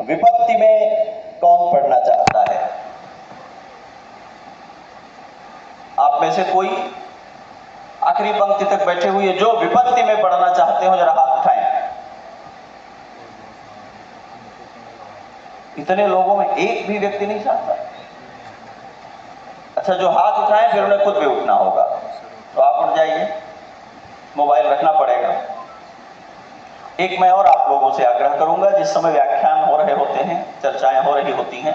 विपत्ति में कौन पढ़ना चाहता है? आप में से कोई आखिरी पंक्ति तक बैठे हुए जो विपत्ति में पढ़ना चाहते हो जरा हाथ उठाएं। इतने लोगों में एक भी व्यक्ति नहीं चाहता। अच्छा, जो हाथ उठाएं फिर उन्हें खुद भी उठना होगा, तो आप उठ जाइए, मोबाइल रखना पड़ेगा। एक मैं और आप लोगों से आग्रह करूंगा, जिस समय व्याख्यान हो रहे होते हैं, चर्चाएं हो रही होती हैं,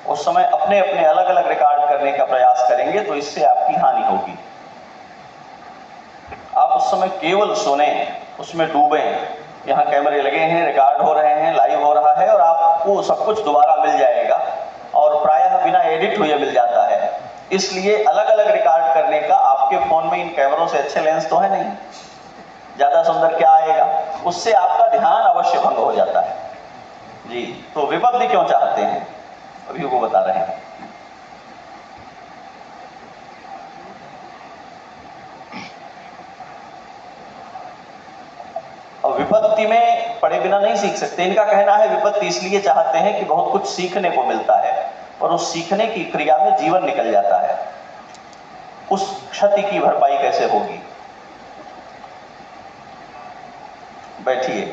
उस समय अपने अपने अलग अलग रिकॉर्ड करने का प्रयास करेंगे तो इससे आपकी हानि होगी। आप उस समय केवल सुने, उसमें डूबे। यहाँ कैमरे लगे हैं, रिकॉर्ड हो रहे हैं, लाइव हो रहा है और आपको सब कुछ दोबारा मिल जाएगा और प्रायः बिना एडिट हुए मिल जाता है। इसलिए अलग अलग रिकॉर्ड करने का आपके फोन में इन कैमरों से अच्छे लेंस तो है नहीं, ज्यादा सुंदर क्या आएगा, उससे आपका ध्यान अवश्य भंग हो जाता है जी। तो विपत्ति क्यों चाहते हैं अभी वो बता रहे हैं। और विपत्ति में पढ़े बिना नहीं सीख सकते। इनका कहना है विपत्ति इसलिए चाहते हैं कि बहुत कुछ सीखने को मिलता है और उस सीखने की क्रिया में जीवन निकल जाता है। उस क्षति की भरपाई कैसे होगी? बैठिए।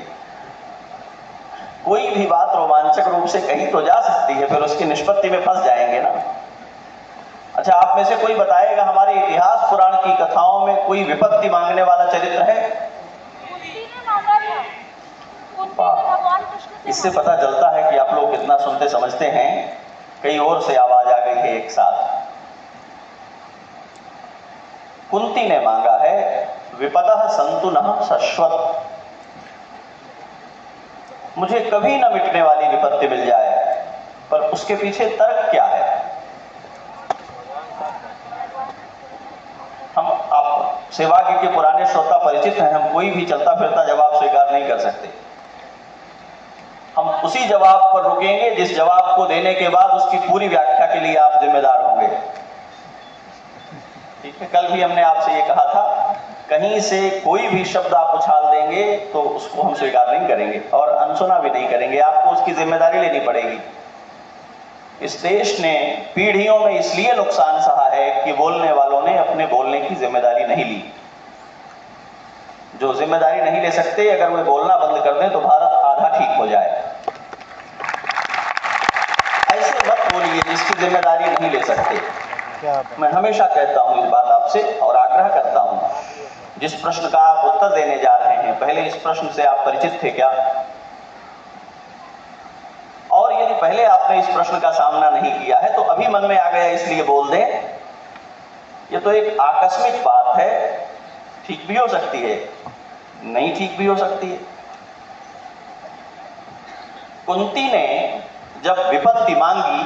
कोई भी बात रोमांचक रूप से कही तो जा सकती है, फिर उसकी निष्पत्ति में फंस जाएंगे ना। अच्छा, आप में से कोई बताएगा हमारे इतिहास पुराण की कथाओं में कोई विपत्ति मांगने वाला चरित्र है? इससे पता चलता है कि आप लोग कितना सुनते समझते हैं। कई ओर से आवाज आ गई है एक साथ। कुंती ने मांगा है विपदः सन्तु नः शश्वत्, मुझे कभी न मिटने वाली विपत्ति मिल जाए। पर उसके पीछे तर्क क्या है? हम आप सेवाग्य के पुराने श्रोता परिचित हैं, हम कोई भी चलता फिरता जवाब स्वीकार नहीं कर सकते। हम उसी जवाब पर रुकेंगे जिस जवाब को देने के बाद उसकी पूरी व्याख्या के लिए आप जिम्मेदार होंगे। ठीक है, कल भी हमने आपसे ये कहा था, कहीं से कोई भी शब्द आप उछाल देंगे तो उसको हम स्वीकार नहीं करेंगे और अनसुना भी नहीं करेंगे, आपको उसकी जिम्मेदारी लेनी पड़ेगी। इस देश ने पीढ़ियों में इसलिए नुकसान सहा है कि बोलने वालों ने अपने बोलने की जिम्मेदारी नहीं ली। जो जिम्मेदारी नहीं ले सकते, अगर वे बोलना बंद कर दें तो भारत आधा ठीक हो जाए। ऐसे मत बोलिए जिसकी जिम्मेदारी नहीं ले सकते। मैं हमेशा कहता हूं इस बात आपसे और आग्रह करता हूं, जिस प्रश्न का आप उत्तर देने जा रहे हैं, पहले इस प्रश्न से आप परिचित थे क्या? और यदि पहले आपने इस प्रश्न का सामना नहीं किया है तो अभी मन में आ गया इसलिए बोल दें। यह तो एक आकस्मिक बात है, ठीक भी हो सकती है, नहीं ठीक भी हो सकती है। कुंती ने जब विपत्ति मांगी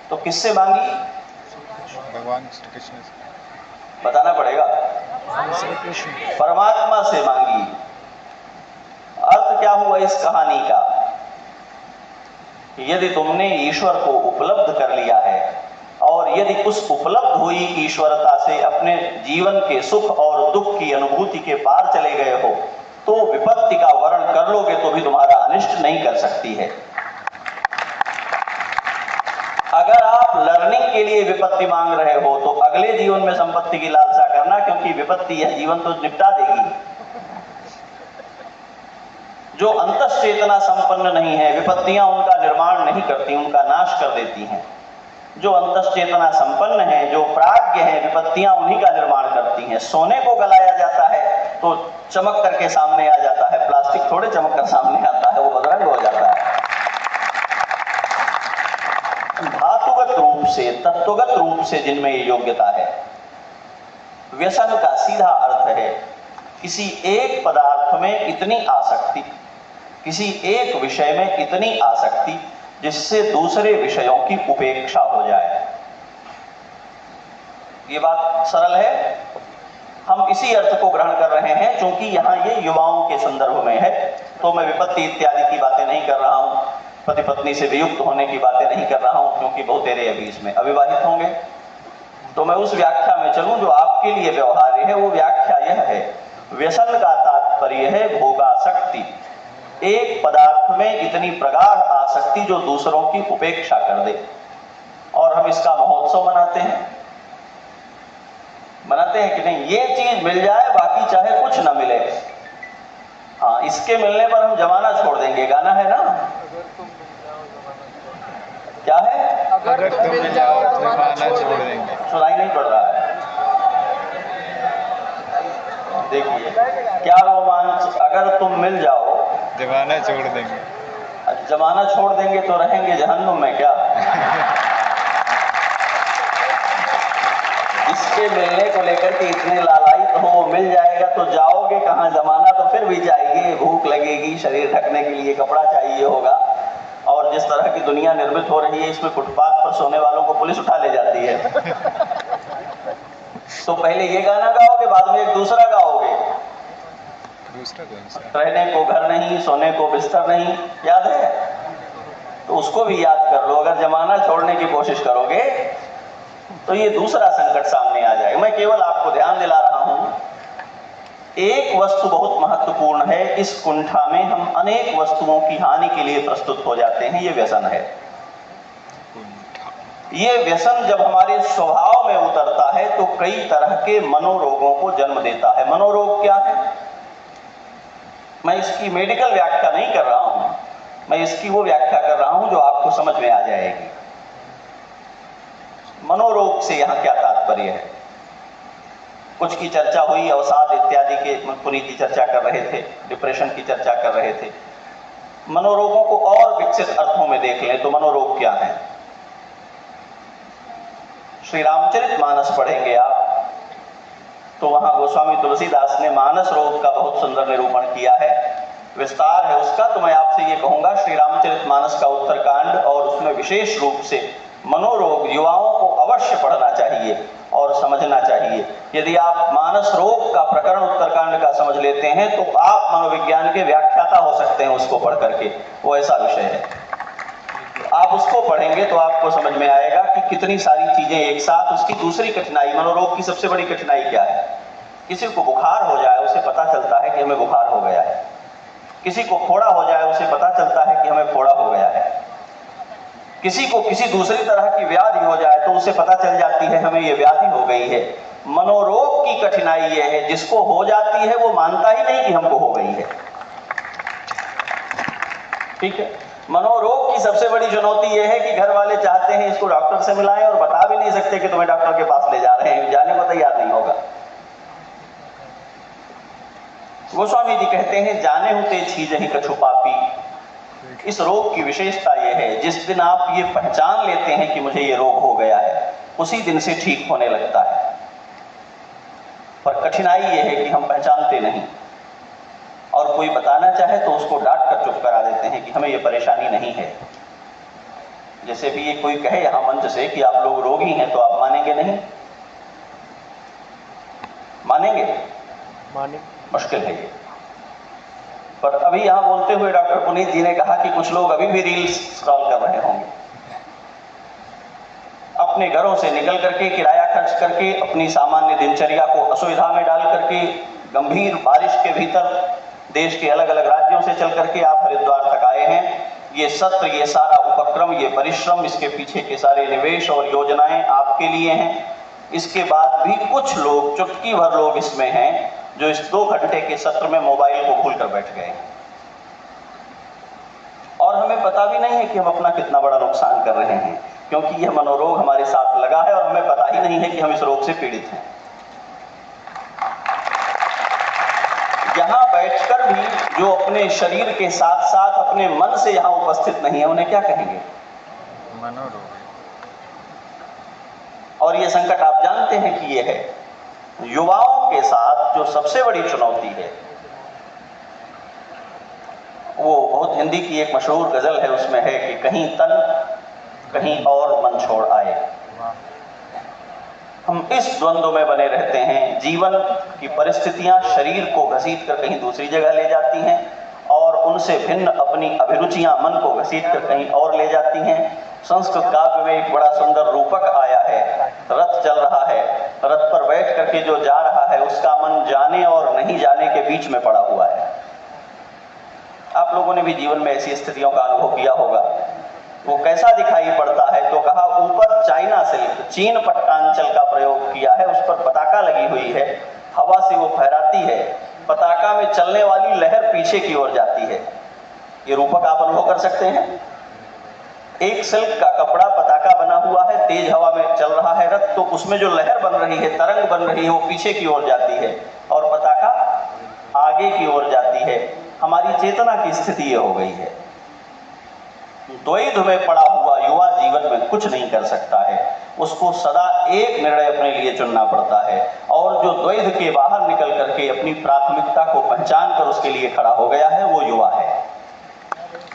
तो किससे मांगी? भगवान श्री कृष्ण से। बताना पड़ेगा। परमात्मा से मांगी। अर्थ क्या हुआ इस कहानी का? यदि तुमने ईश्वर को उपलब्ध कर लिया है और यदि उस उपलब्ध हुई ईश्वरता से अपने जीवन के सुख और दुख की अनुभूति के पार चले गए हो तो विपत्ति का वर्ण कर लोगे तो भी तुम्हारा अनिष्ट नहीं कर सकती है। अगर आप लर्निंग के लिए विपत्ति मांग रहे हो तो अगले जीवन में संपत्ति की लालसा करना, क्योंकि विपत्ति यह जीवन तो निपटा देगी। जो अंतश्चेतना संपन्न नहीं है, विपत्तियां उनका निर्माण नहीं करती, उनका नाश कर देती हैं। जो अंतश्चेतना संपन्न है, जो प्राज्ञ है, विपत्तियां उन्हीं का निर्माण करती हैं। सोने को गलाया जाता है तो चमक करके सामने आ जाता है, प्लास्टिक थोड़े चमक कर सामने आता है, वो बदरंग हो जाता है। धातुगत रूप से, तत्वगत रूप से जिनमें ये योग्यता है। व्यसन का सीधा अर्थ है किसी एक पदार्थ में इतनी आसक्ति, किसी एक विषय में इतनी आसक्ति जिससे दूसरे विषयों की उपेक्षा हो जाए। ये बात सरल है, हम इसी अर्थ को ग्रहण कर रहे हैं। क्योंकि यहाँ ये युवाओं के संदर्भ में है तो मैं विपत्ति इत्यादि की बातें नहीं कर रहा हूं, पति पत्नी से वियुक्त होने की बातें नहीं कर रहा हूं, क्योंकि बहुत देर अभी इसमें अविवाहित होंगे। तो मैं उस व्याख्या में चलूं जो आपके लिए व्यवहार्य है। वो व्याख्या यह है, व्यसन का तात्पर्य है भोगासक्ति, एक पदार्थ में इतनी प्रगाढ़ आसक्ति जो दूसरों की उपेक्षा कर दे, और हम इसका महोत्सव मनाते हैं कि नहीं, ये चीज मिल जाए बाकी चाहे कुछ ना मिले। हाँ, इसके मिलने पर हम जमाना छोड़ देंगे, गाना है ना, क्या है, अगर तुम मिल जाओ जमाना छोड़ देंगे। सुनाई नहीं पड़ रहा है, देखिए क्या रोमांच, अगर तुम मिल जाओ जमाना छोड़ देंगे। जमाना छोड़ देंगे तो रहेंगे जहन्नुम में क्या। इसके मिलने को लेकर के इतने लालायित हो, वो मिल जाएगा तो जाओगे कहाँ, जमाना तो फिर भी जाएगी, भूख लगेगी, शरीर ढकने के लिए कपड़ा चाहिए होगा, और जिस तरह की दुनिया निर्मित हो रही है इसमें फुटपाथ पर सोने वालों को पुलिस उठा ले जाती है। तो पहले ये गाना गाओगे, बाद में एक दूसरा गाओगे, दूसरा कौन सा? रहने को घर नहीं, सोने को बिस्तर नहीं, याद है, तो उसको भी याद कर लो। अगर जमाना छोड़ने की कोशिश करोगे तो ये दूसरा संकट सामने आ जाएगा। मैं केवल आपको ध्यान दिला रहा हूं, एक वस्तु बहुत महत्वपूर्ण है, इस कुंठा में हम अनेक वस्तुओं की हानि के लिए प्रस्तुत हो जाते हैं, ये व्यसन है। ये व्यसन जब हमारे स्वभाव में उतरता है तो कई तरह के मनोरोगों को जन्म देता है। मनोरोग क्या है, मैं इसकी मेडिकल व्याख्या नहीं कर रहा हूं, मैं इसकी वो व्याख्या कर रहा हूं जो आपको समझ में आ जाएगी। मनोरोग से यहां क्या तात्पर्य है, कुछ की चर्चा हुई, अवसाद इत्यादि के पुनीत की चर्चा कर रहे थे, डिप्रेशन की चर्चा कर रहे थे। मनोरोगों को और विकसित अर्थों में देख लें तो मनोरोग क्या है। श्री रामचरितमानस पढ़ेंगे आप तो वहां गोस्वामी तुलसीदास ने मानस रोग का बहुत सुंदर निरूपण किया है, विस्तार है उसका। तो मैं आपसे ये कहूंगा, श्री रामचरितमानस का उत्तरकांड और उसमें विशेष रूप से मनोरोग युवाओं को अवश्य पढ़ना चाहिए और समझना चाहिए। यदि आप मानस रोग का प्रकरण उत्तरकांड का समझ लेते हैं तो आप मनोविज्ञान के व्याख्याता हो सकते हैं उसको पढ़ करके, वो ऐसा विषय है। आप उसको पढ़ेंगे तो आपको समझ में आएगा कि कितनी सारी चीजें एक साथ। उसकी दूसरी कठिनाई, मनोरोग की सबसे बड़ी कठिनाई क्या है, किसी को बुखार हो जाए उसे पता चलता है कि हमें बुखार हो गया है, किसी को फोड़ा हो जाए उसे पता चलता है कि हमें फोड़ा हो गया है, किसी को किसी दूसरी तरह की व्याधि हो जाए तो उसे पता चल जाती है हमें ये व्याधि हो गई है। मनोरोग की कठिनाई ये है, जिसको हो जाती है वो मानता ही नहीं कि हमको हो गई है। ठीक है, मनोरोग की सबसे बड़ी चुनौती यह है कि घर वाले चाहते हैं इसको डॉक्टर से मिलाएं और बता भी नहीं सकते कि तुम्हें डॉक्टर के पास ले जा रहे हैं, जाने को तैयार नहीं होगा। गोस्वामी जी कहते हैं, जाने होते चीज ही कछु पापी। इस रोग की विशेषता यह है, जिस दिन आप ये पहचान लेते हैं कि मुझे ये रोग हो गया है, उसी दिन से ठीक होने लगता है। पर कठिनाई यह है कि हम पहचानते नहीं, और कोई बताना चाहे तो उसको डांट कर चुप करा देते हैं कि हमें ये परेशानी नहीं है। जैसे भी ये कोई कहे यहां मंच से कि आप लोग रोगी हैं, तो आप मानेंगे नहीं? मानेंगे? मुश्किल है ये। पर अभी यहां बोलते हुए डॉक्टर पुनीत जी ने कहा कि कुछ लोग अभी भी रील्स स्क्रॉल कर रहे होंगे, अपने घरों से निकल करके, किराया खर्च करके, अपनी सामान्य दिनचर्या को असुविधा में डाल करके, गंभीर बारिश के भीतर देश के अलग अलग राज्यों से चल करके आप हरिद्वार तक आए हैं। ये सत्र, ये सारा उपक्रम, ये परिश्रम, इसके पीछे के सारे निवेश और योजनाएं आपके लिए हैं। इसके बाद भी कुछ लोग, चुटकी भर लोग इसमें हैं जो इस 2 घंटे के सत्र में मोबाइल को भूल कर बैठ गए, और हमें पता भी नहीं है कि हम अपना कितना बड़ा नुकसान कर रहे हैं, क्योंकि यह मनोरोग हमारे साथ लगा है और हमें पता ही नहीं है कि हम इस रोग से पीड़ित हैं। यहां बैठकर भी जो अपने शरीर के साथ साथ अपने मन से यहां उपस्थित नहीं है, उन्हें क्या कहेंगे? मनोरोग। और ये संकट आप जानते हैं कि ये है। युवाओं के साथ जो सबसे बड़ी चुनौती है, वो बहुत हिंदी की एक मशहूर गजल है, उसमें है कि कहीं तन कहीं और मन छोड़ आए। हम इस द्वंद्व में बने रहते हैं। जीवन की परिस्थितियां शरीर को घसीट कर कहीं दूसरी जगह ले जाती हैं, और उनसे भिन्न अपनी अभिरुचियां मन को घसीट कर कहीं और ले जाती हैं। संस्कृत काव्य में एक बड़ा सुंदर रूपक आया है, रथ चल रहा है, रथ पर बैठ करके जो जा रहा है उसका मन जाने और नहीं जाने के बीच में पड़ा हुआ है। आप लोगों ने भी जीवन में ऐसी स्थितियों का अनुभव किया होगा। वो कैसा दिखाई पड़ता है, तो कहा ऊपर चाइना सिल्क चीन पट्टांचल का प्रयोग किया है, उस पर पताका लगी हुई है, हवा से वो फहराती है, पताका में चलने वाली लहर पीछे की ओर जाती है। ये रूपक आप अनुभव कर सकते हैं। एक सिल्क का कपड़ा पताका बना हुआ है, तेज हवा में चल रहा है रथ, तो उसमें जो लहर बन रही है, तरंग बन रही है, वो पीछे की ओर जाती है और पताका आगे की ओर जाती है। हमारी चेतना की स्थिति ये हो गई है। द्वैध में पड़ा हुआ युवा जीवन में कुछ नहीं कर सकता है, उसको सदा एक निर्णय अपने लिए चुनना पड़ता है, और जो द्वैध के बाहर निकल करके अपनी प्राथमिकता को पहचान कर उसके लिए खड़ा हो गया है, वो युवा है।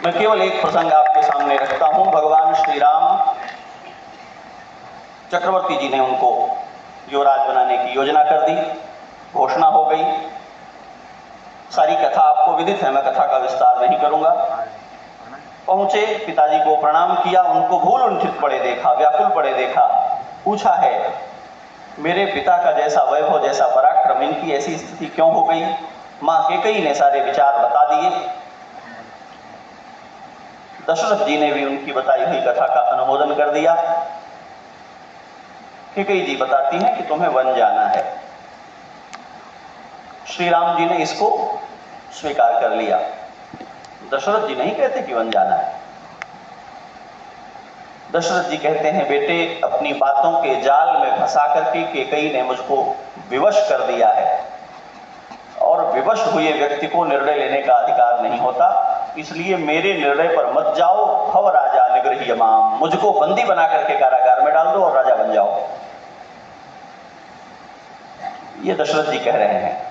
मैं केवल एक प्रसंग आपके सामने रखता हूं। भगवान श्री राम, चक्रवर्ती जी ने उनको युवराज बनाने की योजना कर दी, घोषणा हो गई, सारी कथा आपको विदित है, मैं कथा का विस्तार नहीं करूंगा। पहुंचे, पिताजी को प्रणाम किया, उनको भूल उन्ठित पड़े देखा, व्याकुल पड़े देखा, पूछा है मेरे पिता का जैसा वैभव, जैसा पराक्रम, इनकी ऐसी स्थिति क्यों हो गई। मां कैकेयी ने सारे विचार बता दिए। दशरथ जी ने भी उनकी बताई हुई कथा का अनुमोदन कर दिया। कैकेयी जी बताती हैं कि तुम्हें वन जाना है। श्री राम जी ने इसको स्वीकार कर लिया। दशरथ जी नहीं कहते कि वन जाना है। दशरथ जी कहते हैं बेटे, अपनी बातों के जाल में फंसा करके कैकेयी ने मुझको विवश कर दिया है, और विवश हुए व्यक्ति को निर्णय लेने का अधिकार नहीं होता, इसलिए मेरे निर्णय पर मत जाओ। भव राजा निगृह्यमाम, मुझको बंदी बना करके कारागार में डाल दो और राजा बन जाओ। ये दशरथ जी कह रहे हैं।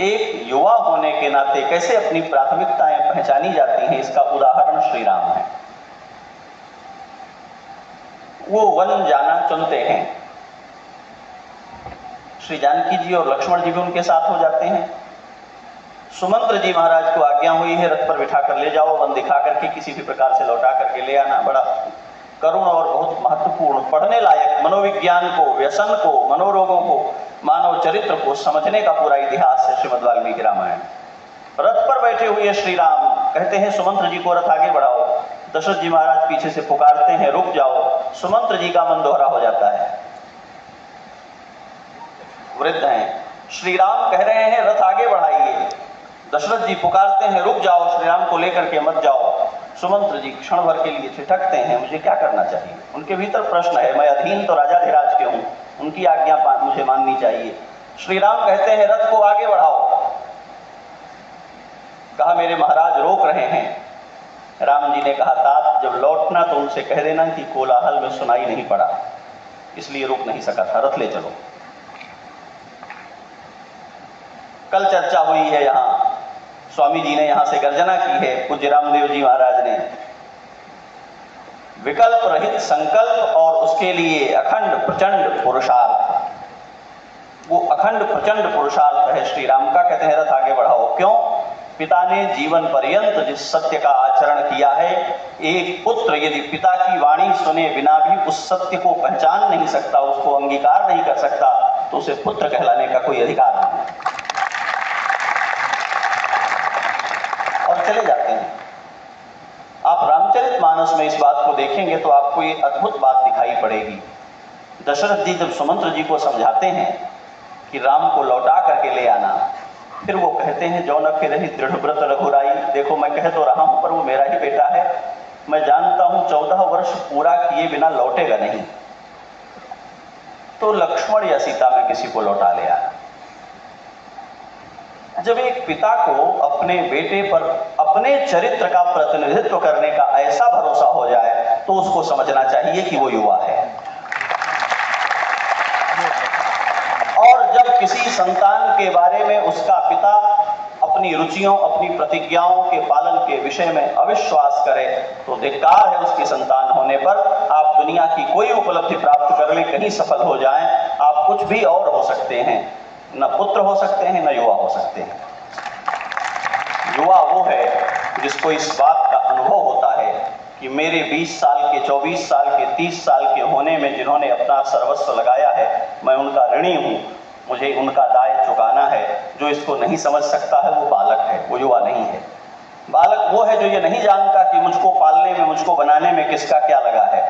एक युवा होने के नाते कैसे अपनी प्राथमिकताएं पहचानी जाती हैं, इसका उदाहरण श्री राम है। वो वन जाना चुनते हैं। श्री जानकी जी और लक्ष्मण जी भी उनके साथ हो जाते हैं। सुमंत्र जी महाराज को आज्ञा हुई है रथ पर बिठा कर ले जाओ, वन दिखा करके किसी भी प्रकार से लौटा करके ले आना। बड़ा करुण और बहुत महत्वपूर्ण, पढ़ने लायक, मनोविज्ञान को, व्यसन को, मनोरोगों को, मानव चरित्र को समझने का पूरा इतिहास है श्रीमद् वाल्मीकि रामायण। रथ पर बैठे हुए श्री राम कहते हैं सुमंत्र जी को रथ आगे बढ़ाओ। दशरथ जी महाराज पीछे से पुकारते हैं रुक जाओ। सुमंत्र जी का मन दोहरा हो जाता है, वृद्ध हैं। श्री राम कह रहे हैं रथ आगे बढ़ाइए। दशरथ जी पुकारते हैं रुक जाओ, श्री राम को लेकर के मत जाओ। सुमंत्र जी क्षण भर के लिए ठिठकते हैं, मुझे क्या करना चाहिए। उनके भीतर प्रश्न है, मैं अधीन तो राजाधिराज के हूं, उनकी आज्ञा मुझे माननी चाहिए। श्री राम कहते हैं रथ को आगे बढ़ाओ। कहा मेरे महाराज रोक रहे हैं। राम जी ने कहा तात जब लौटना तो उनसे कह देना कि कोलाहल में सुनाई नहीं पड़ा, इसलिए रुक नहीं सका था, रथ ले चलो। कल चर्चा हुई है यहां, स्वामी जी ने यहां से गर्जना की है, पूज्य रामदेव जी महाराज ने। विकल्प रहित संकल्प और उसके लिए अखंड प्रचंड पुरुषार्थ, वो अखंड प्रचंड पुरुषार्थ है श्री राम का। कहते हैं रथ आगे बढ़ाओ। क्यों? पिता ने जीवन पर्यंत जिस सत्य का आचरण किया है, एक पुत्र यदि पिता की वाणी सुने बिना भी उस सत्य को पहचान नहीं सकता, उसको अंगीकार नहीं कर सकता, तो उसे पुत्र कहलाने का कोई अधिकार नहीं। और चले जाते हैं। आप रामचरितमानस में इस बात को देखेंगे तो आपको ये अद्भुत बात दिखाई पड़ेगी। दशरथ जी जब सुमंत्र जी को समझाते हैं कि राम को लौटा करके ले आना, फिर वो कहते हैं जो न फिर ही दृढ़ व्रत रघुराई। देखो मैं कह तो रहा हूं पर वो मेरा ही बेटा है, मैं जानता हूं 14 वर्ष पूरा किए बिना लौटेगा नहीं, तो लक्ष्मण या सीता में किसी को लौटा ले आना। जब एक पिता को अपने बेटे पर अपने चरित्र का प्रतिनिधित्व करने का ऐसा भरोसा हो जाए तो उसको समझना चाहिए कि वो युवा है। और जब किसी संतान के बारे में उसका पिता अपनी रुचियों, अपनी प्रतिज्ञाओं के पालन के विषय में अविश्वास करे तो धिक्कार है उसकी संतान होने पर। आप दुनिया की कोई उपलब्धि प्राप्त कर लें, कहीं सफल हो जाएं, आप कुछ भी और हो सकते हैं, न पुत्र हो सकते हैं, न युवा हो सकते हैं। युवा वो है जिसको इस बात का अनुभव होता है कि मेरे 20 साल के, 24 साल के, 30 साल के होने में जिन्होंने अपना सर्वस्व लगाया है, मैं उनका ऋणी हूं। मुझे उनका दाय चुकाना है। जो इसको नहीं समझ सकता है वो बालक है, वो युवा नहीं है। बालक वो है जो ये नहीं जानता कि मुझको पालने में, मुझको बनाने में किसका क्या लगा है।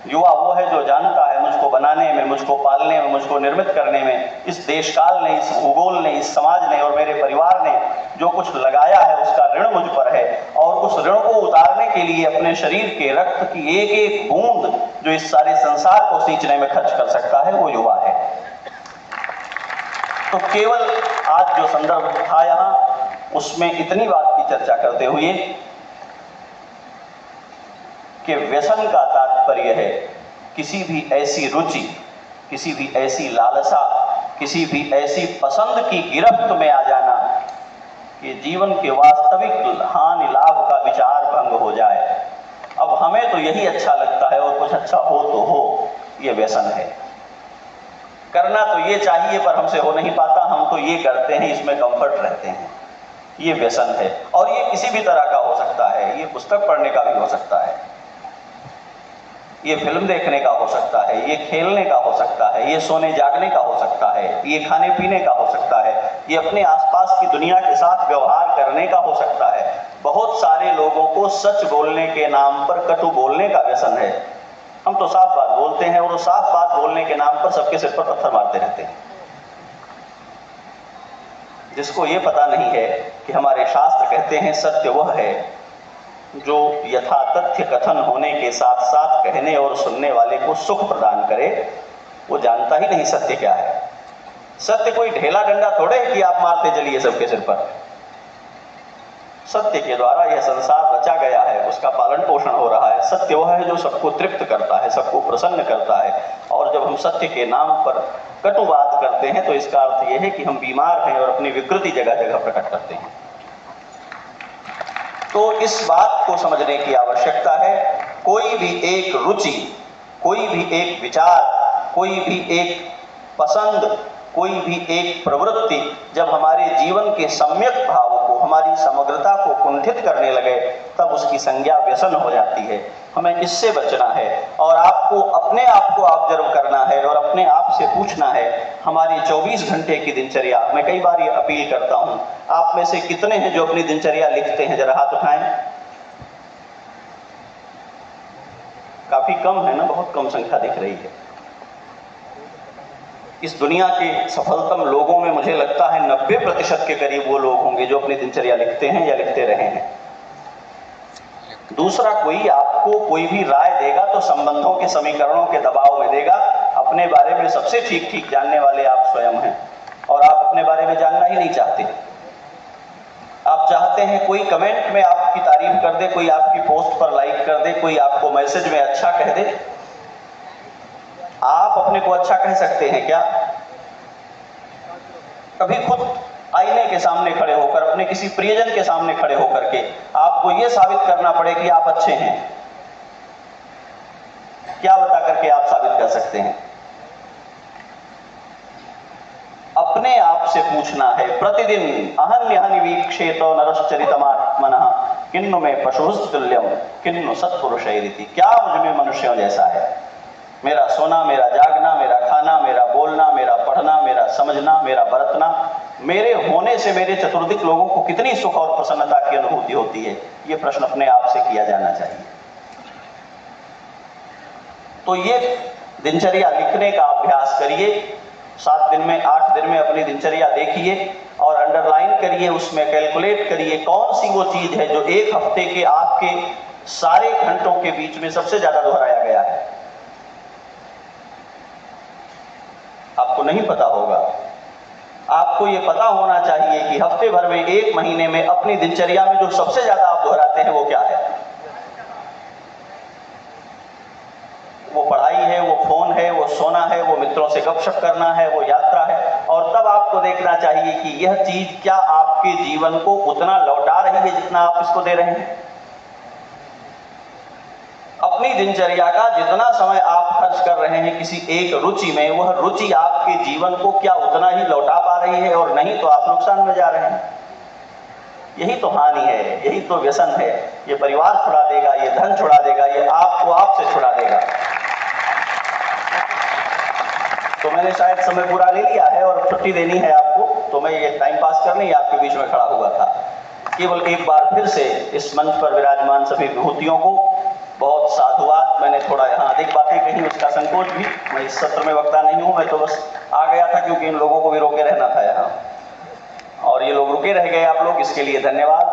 युवा वो है जो जानता है मुझको बनाने में, मुझको पालने में, मुझको निर्मित करने में इस देश काल ने, इस भूगोल ने, इस समाज ने और मेरे परिवार ने जो कुछ लगाया है उसका ऋण मुझ पर है। और उस ऋण को उतारने के लिए अपने शरीर के रक्त की एक एक बूंद जो इस सारे संसार को सींचने में खर्च कर सकता है वो युवा है। तो केवल आज जो संदर्भ था यहाँ, उसमें इतनी बात की चर्चा करते हुए कि व्यसन का तात्पर्य है किसी भी ऐसी रुचि, किसी भी ऐसी लालसा, किसी भी ऐसी पसंद की गिरफ्त में आ जाना कि जीवन के वास्तविक हानि लाभ का विचार भंग हो जाए। अब हमें तो यही अच्छा लगता है और कुछ अच्छा हो तो हो, ये व्यसन है। करना तो ये चाहिए पर हमसे हो नहीं पाता, हम तो ये करते हैं, इसमें कंफर्ट रहते हैं, ये व्यसन है। और ये किसी भी तरह का हो सकता है, ये पुस्तक पढ़ने का भी हो सकता है, ये फिल्म देखने का हो सकता है, ये खेलने का हो सकता है, ये सोने जागने का हो सकता है, ये खाने पीने का हो सकता है, ये अपने आसपास की दुनिया के साथ व्यवहार करने का हो सकता है। बहुत सारे लोगों को सच बोलने के नाम पर कटु बोलने का व्यसन है। हम तो साफ बात बोलते हैं और साफ बात बोलने के नाम पर सबके सिर पर पत्थर मारते रहते हैं। जिसको ये पता नहीं है कि हमारे शास्त्र कहते हैं सत्य वह है जो यथातथ्य कथन होने के साथ साथ कहने और सुनने वाले को सुख प्रदान करे, वो जानता ही नहीं सत्य क्या है। सत्य कोई ढेला डंडा थोड़े है कि आप मारते चलिए सबके सिर पर। सत्य के द्वारा यह संसार रचा गया है, उसका पालन पोषण हो रहा है। सत्य वह है जो सबको तृप्त करता है, सबको प्रसन्न करता है। और जब हम सत्य के नाम पर कटु बात करते हैं तो इसका अर्थ यह है कि हम बीमार हैं और अपनी विकृति जगह जगह प्रकट करते हैं। तो इस बात को समझने की आवश्यकता है। कोई भी एक रुचि, कोई भी एक विचार, कोई भी एक पसंद, कोई भी एक प्रवृत्ति जब हमारे जीवन के सम्यक भाव को, हमारी समग्रता को कुंठित करने लगे तब उसकी संज्ञा व्यसन हो जाती है। हमें इससे बचना है और आपको अपने आप को ऑब्जर्व करना है और अपने आप से पूछना है। हमारी 24 घंटे की दिनचर्या, मैं कई बार ये अपील करता हूं, आप में से कितने हैं जो अपनी दिनचर्या लिखते हैं? जरा हाथ उठाएं। काफी कम है ना, बहुत कम संख्या दिख रही है। इस दुनिया के सफलतम लोगों में मुझे लगता है 90% के करीब वो लोग होंगे जो अपनी दिनचर्या लिखते हैं या लिखते रहे हैं। दूसरा, कोई आपको कोई भी राय देगा तो संबंधों के समीकरणों के दबाव में देगा। अपने बारे में सबसे ठीक ठीक जानने वाले आप स्वयं हैं और आप अपने बारे में जानना ही नहीं चाहते। आप चाहते हैं कोई कमेंट में आपकी तारीफ कर दे, कोई आपकी पोस्ट पर लाइक कर दे, कोई आपको मैसेज में अच्छा कह दे। आप अपने को अच्छा कह सकते हैं क्या? कभी खुद आईने के सामने खड़े होकर, अपने किसी प्रियजन के सामने खड़े होकर के आपको यह साबित करना पड़े कि आप अच्छे हैं, क्या बता करके आप साबित कर सकते हैं? अपने आप से पूछना है प्रतिदिन। अहन्यहनि वीक्षेतो नरश्चरितमात्मनः किन्नु में पशुस्तुल्यम किन्नु सत्पुरुषैरिति। क्या मुझ में मनुष्यों जैसा है? मेरा सोना, मेरा जागना, मेरा खाना, मेरा बोलना, मेरा पढ़ना, मेरा समझना, मेरा बरतना, मेरे होने से मेरे चतुर्दिक लोगों को कितनी सुख और प्रसन्नता की अनुभूति होती है, ये प्रश्न अपने आप से किया जाना चाहिए। तो ये दिनचर्या लिखने का अभ्यास करिए। 7 दिन में, 8 दिन में अपनी दिनचर्या देखिए और अंडरलाइन करिए, उसमें कैलकुलेट करिए कौन सी वो चीज है जो एक हफ्ते के आपके सारे घंटों के बीच में सबसे ज्यादा दोहराया गया है। आपको नहीं पता होगा। आपको ये पता होना चाहिए कि हफ्ते भर में, 1 महीने में अपनी दिनचर्या में जो सबसे ज्यादा आप दोहराते हैं वो क्या है। वो पढ़ाई है, वो फोन है, वो सोना है, वो मित्रों से गपशप करना है, वो यात्रा है। और तब आपको देखना चाहिए कि यह चीज क्या आपके जीवन को उतना लौटा रही है जितना आप इसको दे रहे हैं। अपनी दिनचर्या का जितना समय आप खर्च कर रहे हैं किसी एक रुचि में, वह रुचि आपके जीवन को क्या उतना ही लौटा पा रही है? और नहीं तो आप नुकसान में जा रहे हैं। यही तो हानि है, यही तो व्यसन है। ये परिवार छुड़ा देगा, ये धन छुड़ा देगा, ये आपको आपसे छुड़ा देगा। तो तो मैंने शायद समय पूरा ले लिया है और छुट्टी देनी है आपको, तो मैं ये टाइम पास करने ही आपके बीच में खड़ा हुआ था। केवल एक बार फिर से इस मंच पर विराजमान सभी विभूतियों को बहुत साधुवाद। मैंने थोड़ा यहाँ अधिक बातें कही, उसका संकोच भी, मैं इस सत्र में वक्ता नहीं हूँ, मैं तो बस आ गया था क्योंकि इन लोगों को भी रोके रहना था यहाँ, और ये लोग रुके रह गए आप लोग, इसके लिए धन्यवाद।